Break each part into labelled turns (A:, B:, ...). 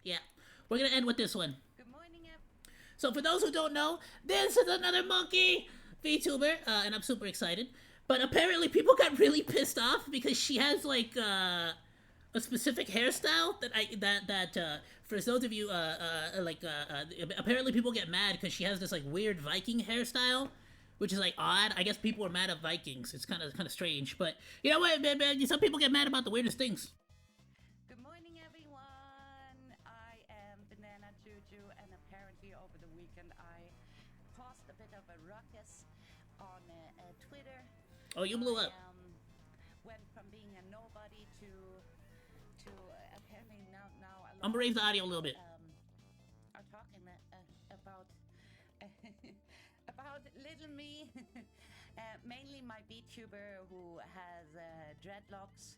A: Yeah. We're gonna end with this one.
B: Good morning,
A: So for those who don't know, this is another monkey VTuber, and I'm super excited. But apparently people got really pissed off because she has like a specific hairstyle that for those of you apparently people get mad because she has this like weird Viking hairstyle, which is like odd. I guess people are mad at Vikings. It's kind of strange, but you know what? Some people get mad about the weirdest things.
B: Good morning, everyone. I am Banana Juju, and apparently over the weekend I caused a bit of a ruckus on Twitter.
A: Oh, you blew
B: I
A: up.
B: went from being a nobody to apparently now a
A: I'm
B: lot
A: gonna
B: of
A: raise the audio a
B: people
A: little bit.
B: are talking about about little me, mainly my VTuber who has dreadlocks,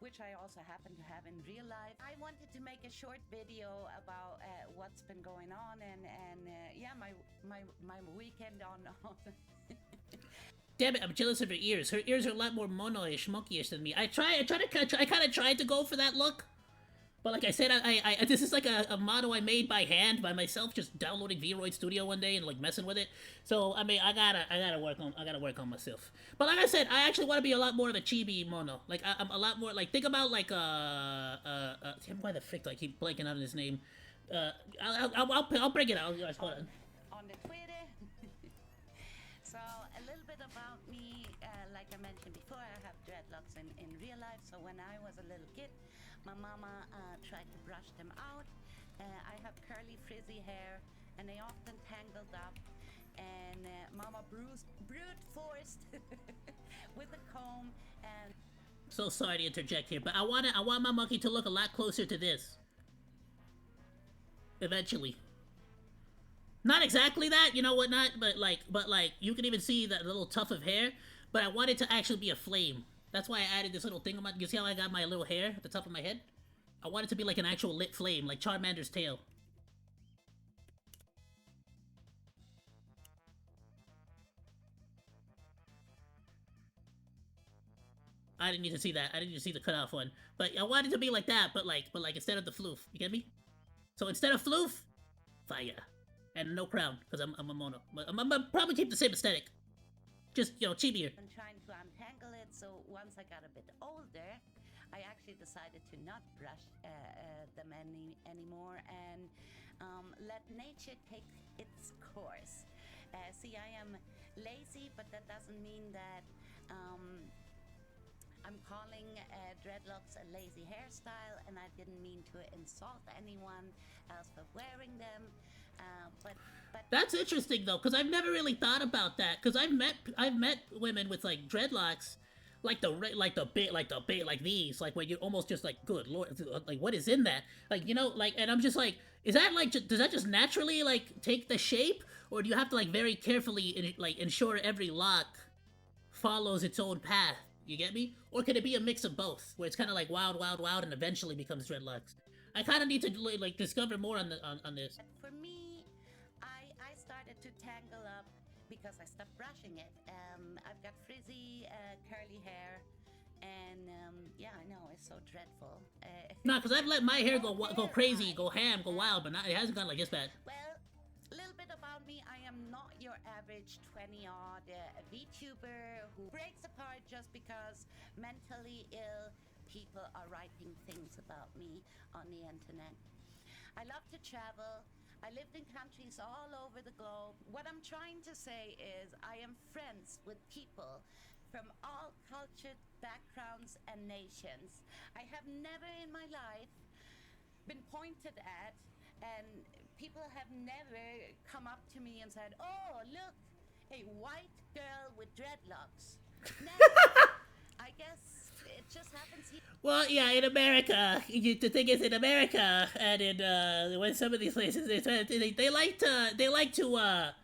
B: which I also happen to have in real life. I wanted to make a short video about what's been going on and yeah, my weekend on.
A: Damn it, I'm jealous of her ears. Her ears are a lot more mono-ish, monkey-ish than me. I kind of tried to go for that look, but like I said, this is like a model I made by hand by myself, just downloading Vroid Studio one day and like messing with it. So I mean, I gotta work on myself. But like I said, I actually want to be a lot more of a chibi mono. Like I'm a lot more like think about like why the frick do I keep blanking out on his name? I'll bring it out. Hold on.
B: On the Twitter. So a little bit about me, like I mentioned before, I have dreadlocks in real life. So when I was a little kid, my mama tried to brush them out. I have curly frizzy hair and they often tangled up, and mama brute forced with a comb. And
A: So sorry to interject here, but I want my monkey to look a lot closer to this. Eventually. Not exactly that, you know what not, but like you can even see that little tuft of hair, but I want it to actually be a flame. That's why I added this little thing on my you see how I got my little hair at the top of my head? I want it to be like an actual lit flame, like Charmander's tail. I didn't need to see that. I didn't need to see the cutoff one. But I want it to be like that, but like instead of the floof. You get me? So instead of floof, fire. And no crown, because I'm a mono. I'm gonna probably keep the same aesthetic. Just, you know, chibier.
B: I'm trying to untangle it. So once I got a bit older, I actually decided to not brush them anymore and let nature take its course. See, I am lazy, but that doesn't mean that I'm calling dreadlocks a lazy hairstyle, and I didn't mean to insult anyone else for wearing them. But
A: That's interesting though, because I've never really thought about that. Because I've met women with like dreadlocks, like the bit like these, like where you're almost just like, good lord, like what is in that? Like you know, like, and I'm just like, is that like, does that just naturally like take the shape, or do you have to like very carefully like ensure every lock follows its own path? You get me? Or could it be a mix of both, where it's kind of like wild, wild, wild, and eventually becomes dreadlocks? I kind of need to like discover more on this.
B: for me, I started to tangle up because I stopped brushing it. I've got frizzy, curly hair, and yeah, I know it's so dreadful.
A: Nah, because I've let my hair
B: How
A: go
B: dare
A: crazy,
B: I?
A: go ham, go wild, but not, it hasn't gone like this bad.
B: Well, a little bit about me. I am not your average 20-odd VTuber who breaks apart just because mentally ill people are writing things about me on the internet. I love to travel. I lived in countries all over the globe. What I'm trying to say is, I am friends with people from all cultured backgrounds and nations. I have never in my life been pointed at, and people have never come up to me and said, "Oh, look, a white girl with dreadlocks." Never. I guess it just happens here.
A: Well, yeah, in America, the thing is, in America, and in when some of these places, they like to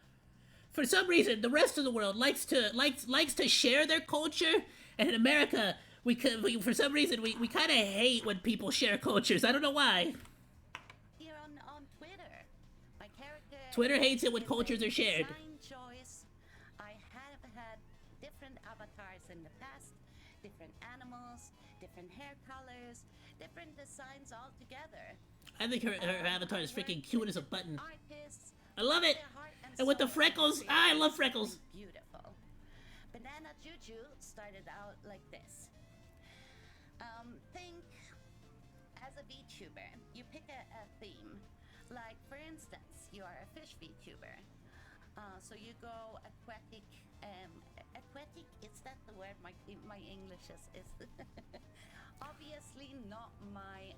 A: for some reason, the rest of the world likes to share their culture, and in America, for some reason we kind of hate when people share cultures. I don't know why.
B: Here on Twitter. My character
A: Twitter hates it when
B: is a
A: cultures are shared.
B: design choice. I have had different avatars in the past, different animals, different hair colors, different designs altogether.
A: I think her avatar is freaking cute as a button.
B: Artists
A: I love it.
B: their heart
A: And with the
B: soul
A: freckles,
B: into
A: I love
B: creating
A: freckles.
B: something beautiful. Banana Juju started out like this. Think as a VTuber, you pick a theme. Like, for instance, you are a fish VTuber. So you go aquatic. Aquatic, is that the word? My English is obviously not my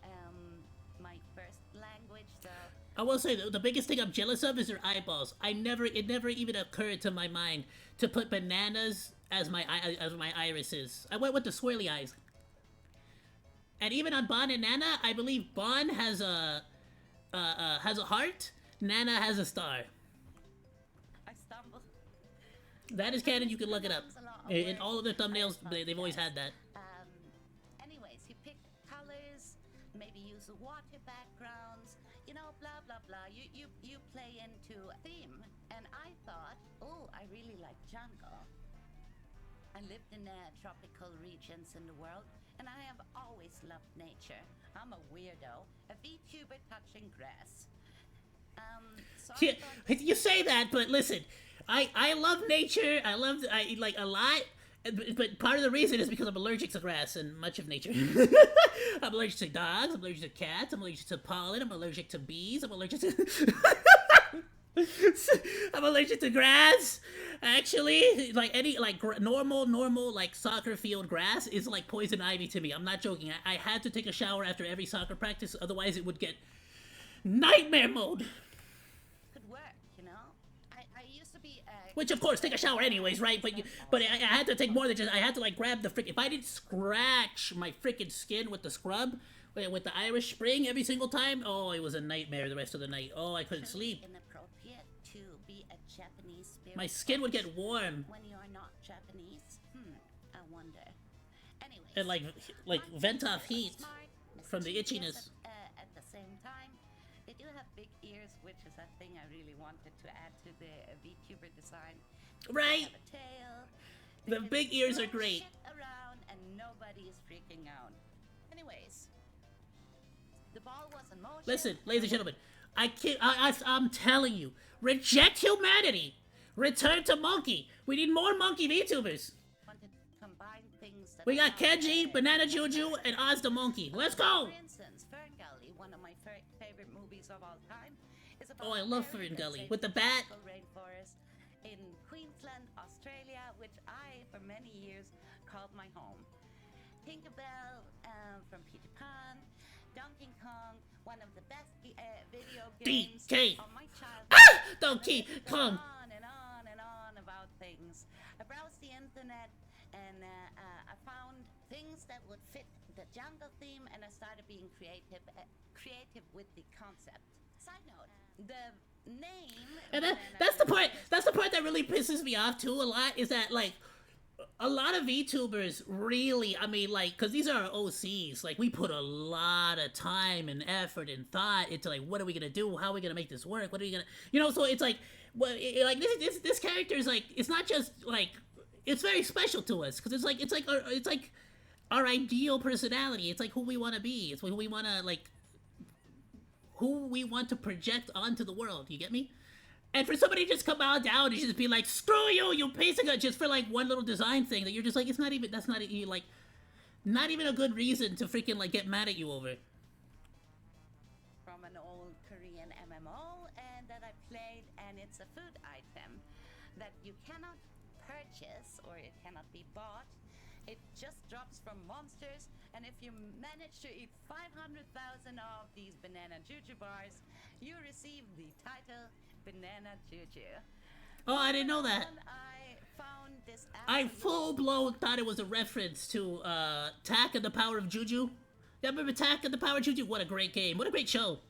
B: first language, though.
A: I will say the biggest thing I'm jealous of is her eyeballs. It never even occurred to my mind to put bananas as my irises. I went with the swirly eyes. And even on Bannana, I believe Bon has a heart. Nana has a star.
B: I stumble.
A: That is canon. You can look it up. In all of their thumbnails, they've always had that.
B: Anyways, you pick colors, maybe use water backgrounds, you know, blah blah blah. You play into a theme, and I thought, oh, I really like jungle. I lived in tropical regions in the world, and I have always loved nature. I'm a weirdo, a VTuber touching grass. So
A: Yeah, you say that, but listen, I love nature. I like a lot. But part of the reason is because I'm allergic to grass and much of nature. I'm allergic to dogs. I'm allergic to cats. I'm allergic to pollen. I'm allergic to bees. I'm allergic to. I'm allergic to grass. Actually, like any normal like soccer field grass is like poison ivy to me. I'm not joking. I had to take a shower after every soccer practice, otherwise it would get nightmare mode.
B: could work, you know. I used to be.
A: Which of course, take a shower anyways, right? But I had to take more than just. I had to like grab the frick. If I didn't scratch my freaking skin with the scrub, with the Irish Spring every single time, oh, it was a nightmare the rest of the night. Oh, I couldn't sleep.
B: Inappropriate to be a Japanese spirit.
A: My skin would get warm.
B: When you are not Japanese, I wonder. Anyways,
A: And like vent off heat from the itchiness.
B: At the same time, they do have big ears, which is a thing I really wanted to add to the VTuber design.
A: Right.
B: They have a tail.
A: The
B: can
A: big ears are
B: throw
A: great.
B: shit around and nobody is freaking out. Anyways, the ball was in motion.
A: Listen, ladies and gentlemen, I'm telling you, reject humanity. Return to Monke. We need more Monke VTubers.
B: Wanted to combine things that
A: We
B: are
A: got
B: not
A: Kenji,
B: there.
A: Banana Juju, and OzDaMonke. Let's go!
B: For instance, Fern Gully, one of my favorite movies of all time, is about
A: Oh, I love
B: a fairy
A: Fern
B: that
A: Gully.
B: saves
A: With the
B: the
A: bat.
B: tropical rainforest in Queensland, Australia, which I, for many years, called my home. Tinkerbell from Peter Pan, Donkey Kong, one of the best video games
A: DK.
B: of my childhood.
A: Ah! Donkey
B: The list
A: Kong.
B: goes on and on and on about things. I browsed the internet and I found things that would fit the jungle theme, and I started being creative with the concept. Side note: the name.
A: And
B: Banana
A: that's the
B: Juju
A: part.
B: is
A: That's the part that really pisses me off too a lot. Is that like a lot of VTubers really? I mean, like, cause these are our OCs. Like, we put a lot of time and effort and thought into like, what are we gonna do? How are we gonna make this work? What are we gonna, So it's like, well, like this character is like, it's not just like, it's very special to us because it's like our ideal personality. It's like who we want to be. It's who we want to like. Who we want to project onto the world. You get me? And for somebody to just come out down and just be like, screw you, you piece of just for like one little design thing that you're just like, it's not even, that's not like, not even a good reason to freaking like get mad at you over.
B: from an old Korean MMO and that I played, and it's a food item that you cannot purchase or it cannot be bought. It just drops from monsters, and if you manage to eat 500,000 of these Banana Juju bars, you receive the title Banana Juju.
A: Oh, I didn't know that.
B: And I found this
A: I
B: absolute-
A: full blown thought it was a reference to Tak and the Power of Juju. Yeah, remember Tak and the Power of Juju? What a great game. What a great show.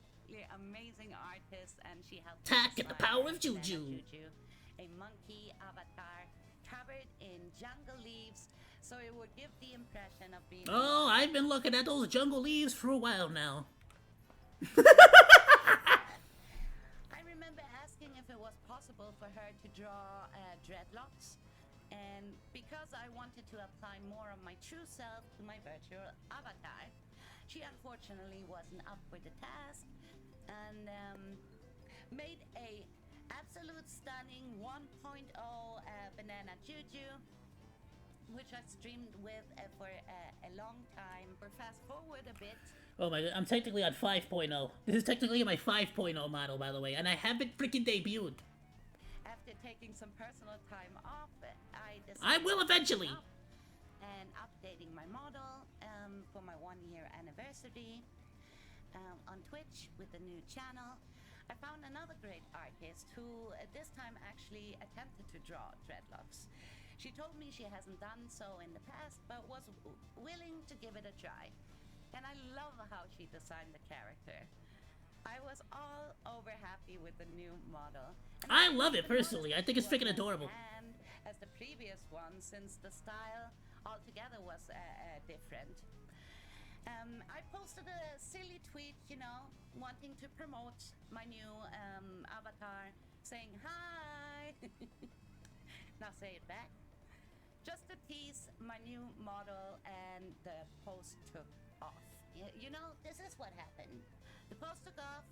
B: amazing artist, and she helped
A: Tak
B: me
A: and the
B: design
A: Power of
B: Banana
A: Juju.
B: a monkey avatar covered in jungle leaves, so it would give the impression of being.
A: Oh, I've been looking at those jungle leaves for a while now.
B: I remember asking if it was possible for her to draw dreadlocks, and because I wanted to apply more of my true self to my virtual avatar, she unfortunately wasn't up for the task. made a absolute stunning 1.0 Banana Juju, which I streamed with for a long time. Or fast forward a bit.
A: Oh my god, I'm technically on 5.0. This is technically my 5.0 model, by the way, and I haven't freaking debuted.
B: After taking some personal time off, I decided
A: I will eventually.
B: And updating my model for my 1-year anniversary on Twitch with the new channel. I found another great artist who this time actually attempted to draw dreadlocks. She told me she hasn't done so in the past, but was willing to give it a try. And I love how she designed the character. I was all over happy with the new model.
A: I love it personally. I think it's freaking adorable.
B: And as the previous one, since the style altogether was different. I posted a silly tweet, you know, wanting to promote my new avatar, saying hi. Now say it back. Just to tease my new model, and the post took off. You know, this is what happened. The post took off,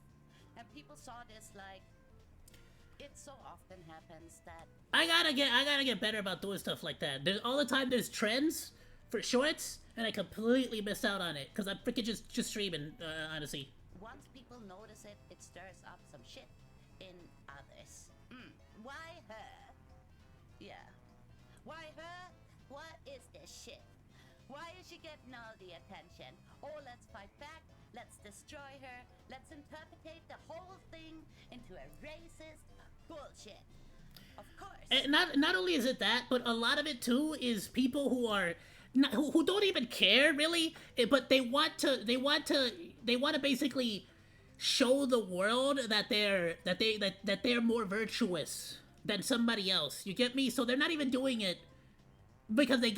B: and people saw this like it so often happens that
A: I gotta get better about doing stuff like that. There's all the time there's trends for shorts, and I completely miss out on it because I'm freaking just streaming, honestly.
B: Once people notice it, it stirs up some shit in others. Why her? Yeah. Why her? What is this shit? Why is she getting all the attention? Oh, let's fight back. Let's destroy her. Let's interpretate the whole thing into a racist bullshit. Of course.
A: And not only is it that, but a lot of it too is people who are who don't even care really, but they want to basically show the world that they're more virtuous than somebody else. You get me? So they're not even doing it because they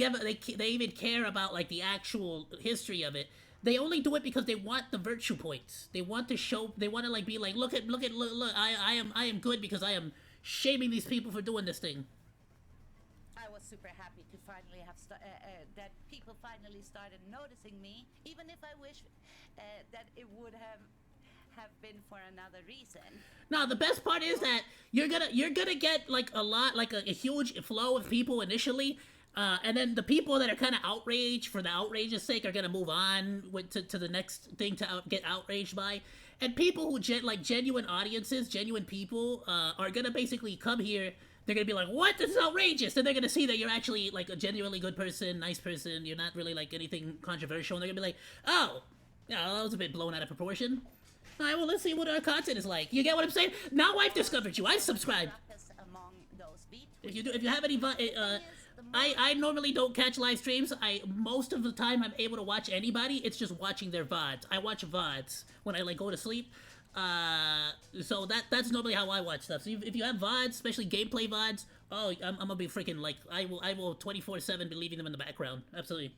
A: even care about like the actual history of it. They only do it because they want the virtue points. They want to show. They want to like be like, look. I am good because I am shaming these people for doing this thing.
B: I was super happy to finally have that people finally started noticing me, even if I wish that it would have been for another reason.
A: Now the best part is that you're gonna get like a lot, like a huge flow of people initially. And then the people that are kind of outraged for the outrage's sake are gonna move on to the next thing to get outraged by, and people who genuine audiences, genuine people, are gonna basically come here. They're gonna be like, "What? This is outrageous!" And they're gonna see that you're actually like a genuinely good person, nice person. You're not really like anything controversial. And they're gonna be like, "Oh, yeah, that was a bit blown out of proportion." All right, well, let's see what our content is like. You get what I'm saying? Now I've discovered you. I've subscribed. If you have any, I normally don't catch live streams. Most of the time I'm able to watch anybody. It's just watching their VODs. I watch VODs when I like go to sleep. So that's normally how I watch stuff. So if you have VODs, especially gameplay VODs, oh, I'm gonna be freaking like I will 24/7 be leaving them in the background. Absolutely.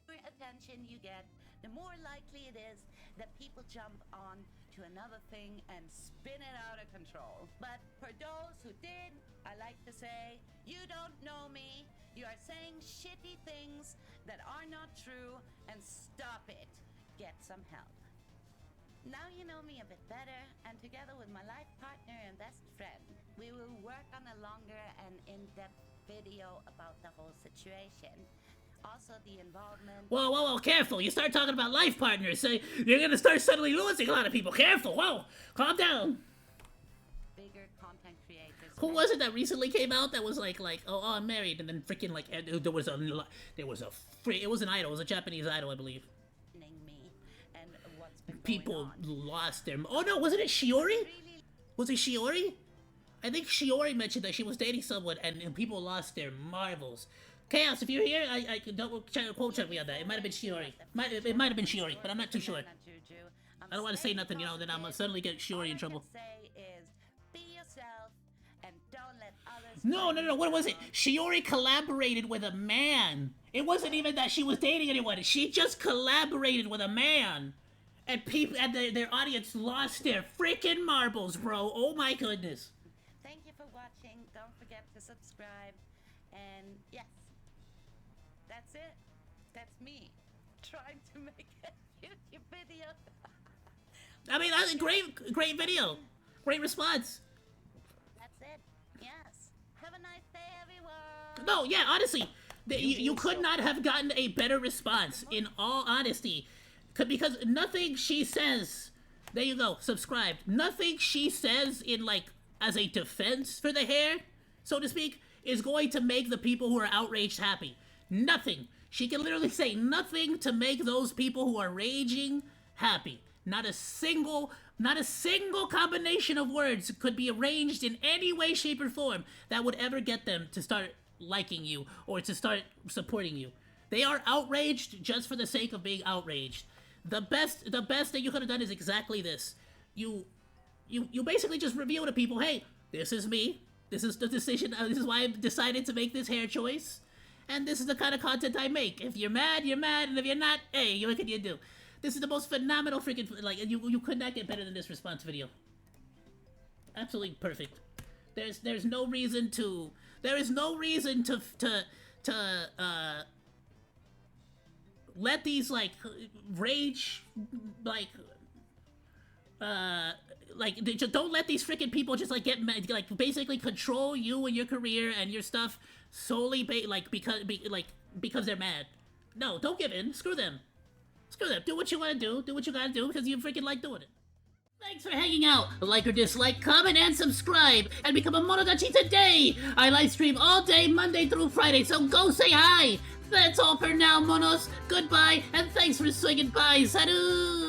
B: The more attention you get, the more likely it is that people jump on to another thing and spin it out of control. But for those who did, I like to say, you don't know me. You are saying shitty things that are not true, and stop it. Get some help. Now you know me a bit better, and together with my life partner and best friend, we will work on a longer and in-depth video about the whole situation. Also, the involvement.
A: Whoa, careful! You start talking about life partners, so you're gonna start suddenly losing a lot of people. Careful! Whoa, calm down.
B: Bigger content creators.
A: Who was it that recently came out that was like oh I'm married, and then freaking like it was an idol, it was a Japanese idol, I believe.
B: Me and what's been
A: People
B: going on.
A: lost their. Oh no, wasn't it Shiori? Was it Shiori? I think Shiori mentioned that she was dating someone, and people lost their marbles. Chaos, if you're here, I don't quote check me on that. It might have been Shiori. It might have been Shiori, but I'm not too sure. I don't want to say nothing, you know, then I'm gonna suddenly get Shiori in trouble.
B: Say is, be yourself and don't let others.
A: No. What was it? Shiori collaborated with a man. It wasn't even that she was dating anyone. She just collaborated with a man, and people and their audience lost their freaking marbles, bro. Oh my goodness.
B: Thank you for watching. Don't forget to subscribe. And yes, that's it. That's me trying to make a YouTube video.
A: I mean, that's a great video. Great response.
B: That's it. Yes. Have a nice day, everyone.
A: No, yeah, honestly, you could not have gotten a better response, in all honesty. Because nothing she says, there you go, subscribe. Nothing she says in, like, as a defense for the hair, so to speak, is going to make the people who are outraged happy. Nothing. She can literally say nothing to make those people who are raging happy. Not a single combination of words could be arranged in any way, shape, or form that would ever get them to start liking you or to start supporting you. They are outraged just for the sake of being outraged. The best that you could have done is exactly this. You basically just reveal to people, hey, this is me. This is the decision. This is why I've decided to make this hair choice. And this is the kind of content I make. If you're mad, you're mad. And if you're not, hey, what can you do? This is the most phenomenal freaking, like, you could not get better than this response video. Absolutely perfect. There's no reason to, let these, like, rage, just don't let these freaking people just, like, get mad, like, basically control you and your career and your stuff solely, because they're mad. No, don't give in. Screw them. Screw them. Do what you want to do. Do what you gotta do because you freaking like doing it. Thanks for hanging out. Like or dislike, comment, and subscribe. And become a Monodachi today. I live stream all day, Monday through Friday, so go say hi. That's all for now, Monos. Goodbye, and thanks for swinging by. Salut!